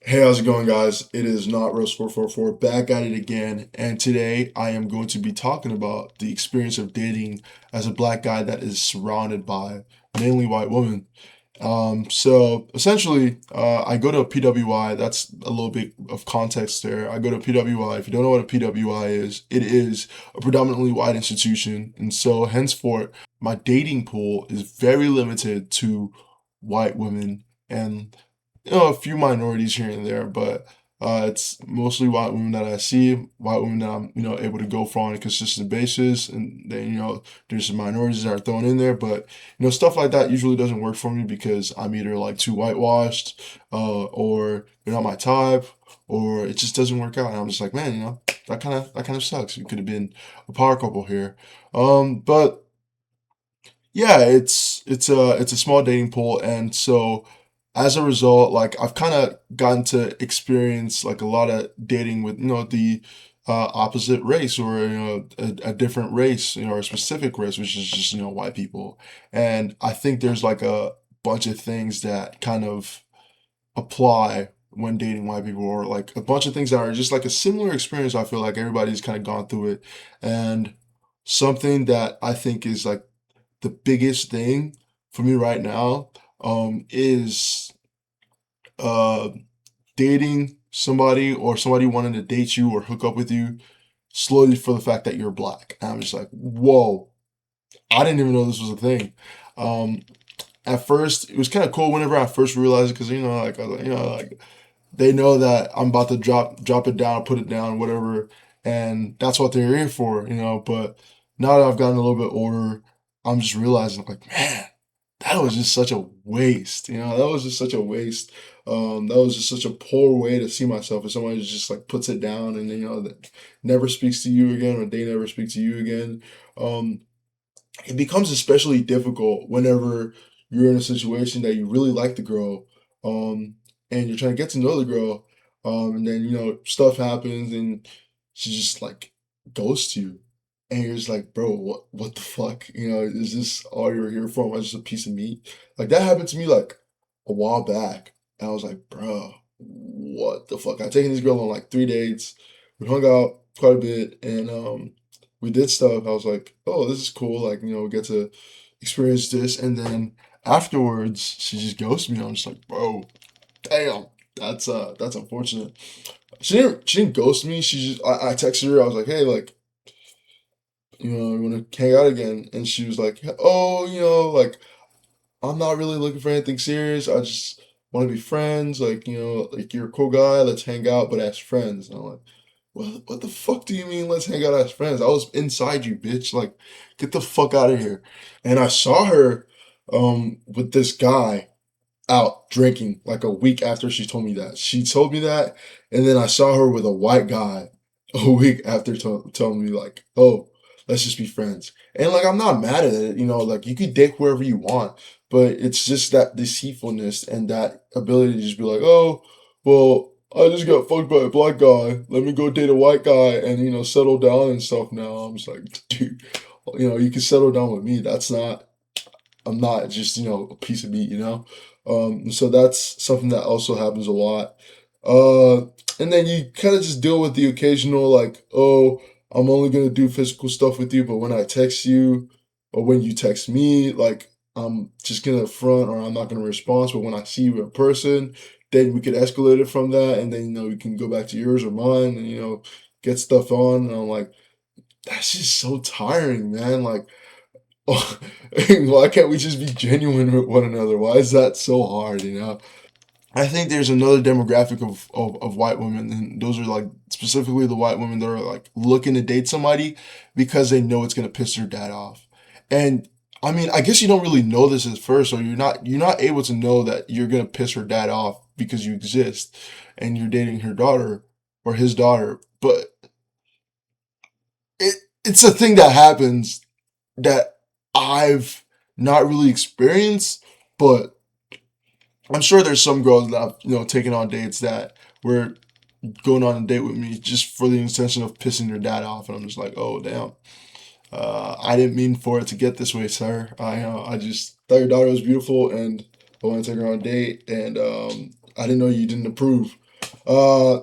Hey, how's it going, guys? It is not Rose444 back at it again, and today I am going to be talking about the experience of dating as a black guy that is surrounded by mainly white women. So essentially, I go to a PWI. That's a little bit of context there. I go to PWI. If you don't know what a PWI is, it is a predominantly white institution, and so henceforth, my dating pool is very limited to white women and a few minorities here and there, but it's mostly white women that I see, white women that I'm able to go for on a consistent basis, and then there's some minorities that are thrown in there, but stuff like that usually doesn't work for me because I'm either like too whitewashed, or you're not my type, or it just doesn't work out, and I'm just like, man, that kind of sucks. We could have been a power couple here, but yeah, it's a small dating pool, and so as a result, like I've kind of gotten to experience like a lot of dating with the opposite race, or a different race, or a specific race, which is just white people, and I think there's like a bunch of things that kind of apply when dating white people, or like a bunch of things that are just like a similar experience. I feel like everybody's kind of gone through it, and something that I think is like the biggest thing for me right now is uh dating somebody, or somebody wanting to date you or hook up with you slowly for the fact that you're black. And I'm just like, whoa, I didn't even know this was a thing. Um, at first, it was kind of cool whenever I first realized it, because like like they know that I'm about to drop it down, put it down, whatever, and that's what they're here for, But now that I've gotten a little bit older, I'm just realizing, like, man, that was just such a waste. That was just such a waste. That was just such a poor way to see myself, as somebody just like puts it down, and that never speaks to you again, or they never speak to you again. Um, it becomes especially difficult whenever you're in a situation that you really like the girl, um, and you're trying to get to know the girl, and then stuff happens, and she just like ghosts you, and you're just like, bro, what the fuck? Is this all you're here for? Am I just a piece of meat? Like that happened to me like a while back, and I was like, bro, what the fuck? I taken this girl on like 3 dates. We hung out quite a bit, and we did stuff. I was like, oh, this is cool. Like, we get to experience this. And then afterwards, she just ghosted me. I'm just like, bro, damn, that's unfortunate. She didn't ghost me. She just I texted her. I was like, hey, like, you want to hang out again? And she was like, oh, like I'm not really looking for anything serious. I just want to be friends. Like, like you're a cool guy. Let's hang out, but as friends. And I'm like, what the fuck do you mean let's hang out as friends? I was inside you, bitch. Like, get the fuck out of here. And I saw her with this guy out drinking like a week after she told me that. She told me that, and then I saw her with a white guy a week after telling me like, "Oh, let's just be friends." And like I'm not mad at it, like you could date whoever you want, but it's just that deceitfulness and that ability to just be like, "Oh, well, I just got fucked by a black guy. Let me go date a white guy and settle down and stuff now." I'm just like, dude, you can settle down with me. That's not I'm not just, a piece of meat, so that's something that also happens a lot. Uh, and then you kind of just deal with the occasional, like, oh, I'm only going to do physical stuff with you, but when I text you, or when you text me, like, I'm just going to front, or I'm not going to respond. But when I see you in person, then we could escalate it from that. And then, we can go back to yours or mine, and, get stuff on. And I'm like, that's just so tiring, man. Like, oh, why can't we just be genuine with one another? Why is that so hard, I think there's another demographic of white women, and those are like specifically the white women that are like looking to date somebody because they know it's gonna piss their dad off. And I mean, I guess you don't really know this at first, or you're not able to know that you're gonna piss her dad off because you exist and you're dating her daughter or his daughter. But it it's a thing that happens that I've not really experienced, but I'm sure there's some girls that I've taken on dates that were going on a date with me just for the intention of pissing their dad off, and I'm just like, oh damn, I didn't mean for it to get this way, sir. I just thought your daughter was beautiful, and I want to take her on a date, and I didn't know you didn't approve. Uh,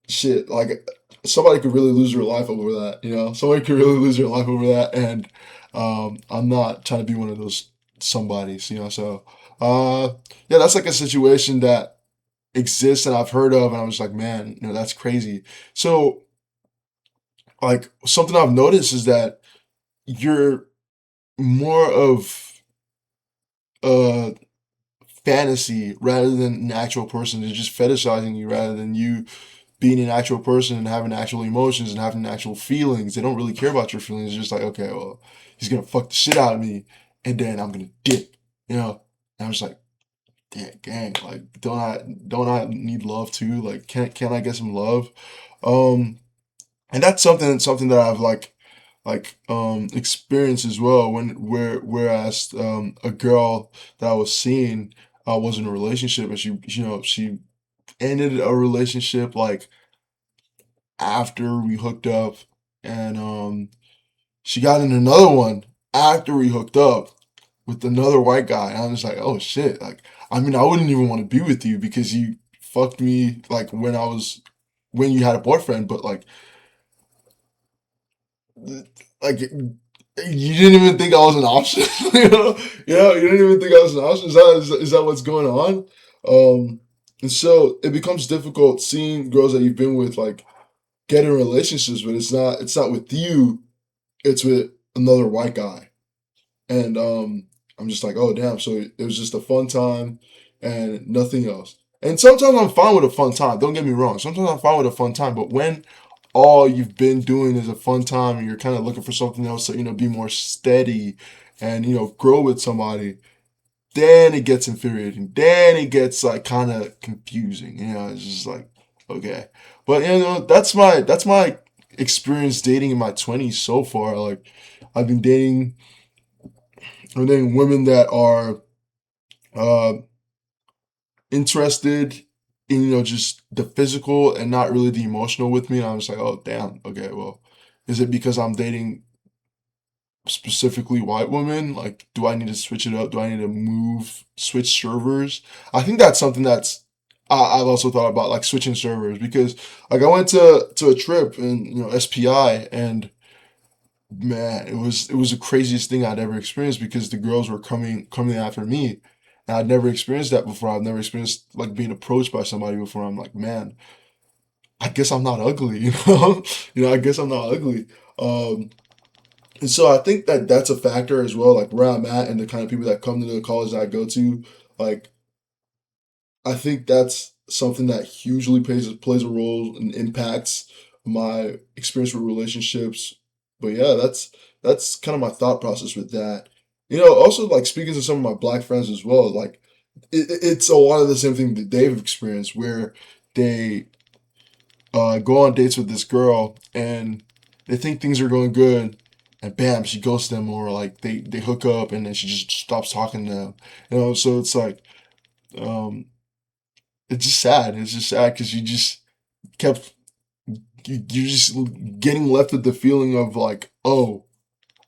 shit, like somebody could really lose their life over that. Somebody could really lose their life over that, and I'm not trying to be one of those somebodies. So yeah, that's like a situation that exists and I've heard of, and I was like, man, that's crazy. So like something I've noticed is that you're more of a fantasy rather than an actual person. They're just fetishizing you rather than you being an actual person and having actual emotions and having actual feelings. They don't really care about your feelings. It's just like, okay, well, he's gonna fuck the shit out of me, and then I'm gonna dip, And I'm just like, damn, gang, like, don't I need love too? Like, can I get some love? Um, and that's something that I've experienced as well. Whereas a girl that I was seeing was in a relationship, and she ended a relationship like after we hooked up, and she got in another one after we hooked up with another white guy. And I'm just like, oh shit. Like, I mean, I wouldn't even want to be with you because you fucked me like when you had a boyfriend, but like you didn't even think I was an option. You didn't even think I was an option. Is that what's going on? And so it becomes difficult seeing girls that you've been with like get in relationships, but it's not with you, it's with another white guy. And I'm just like, oh damn, so it was just a fun time and nothing else. And sometimes I'm fine with a fun time, don't get me wrong. Sometimes I'm fine with a fun time, but when all you've been doing is a fun time and you're kind of looking for something else to, be more steady and, grow with somebody, then it gets infuriating. Then it gets like kind of confusing. It's just like, okay. But that's my experience dating in my 20s so far. Like I've been dating I'm dating women that are uh interested in, just the physical and not really the emotional with me. And I'm just like, oh damn, okay, well, is it because I'm dating specifically white women? Like, do I need to switch it up? Do I need to switch servers? I think that's something I've also thought about, like switching servers, because like I went to a trip in SPI, and man, it was the craziest thing I'd ever experienced because the girls were coming after me. And I'd never experienced that before. I've never experienced like being approached by somebody before. I'm like, man, I guess I'm not ugly, I guess I'm not ugly. Um, and so I think that that's a factor as well, like where I'm at and the kind of people that come to the college that I go to. Like, I think that's something that hugely plays a role and impacts my experience with relationships. But yeah, that's kind of my thought process with that. Also like speaking to some of my black friends as well, like it's a lot of the same thing that they've experienced where they go on dates with this girl and they think things are going good, and bam, she ghosts them, or like they hook up and then she just stops talking to them. So it's like um, it's just sad. It's just sad because you just kept you're just getting left with the feeling of like, oh,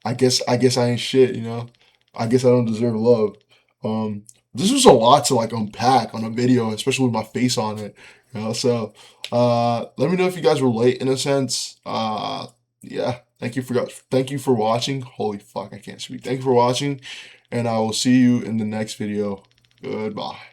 I guess I ain't shit. I guess I don't deserve love. Um, this was a lot to like unpack on a video, especially with my face on it. So let me know if you guys relate in a sense. Yeah, thank you for watching. Holy fuck, I can't speak. Thank you for watching, and I will see you in the next video. Goodbye.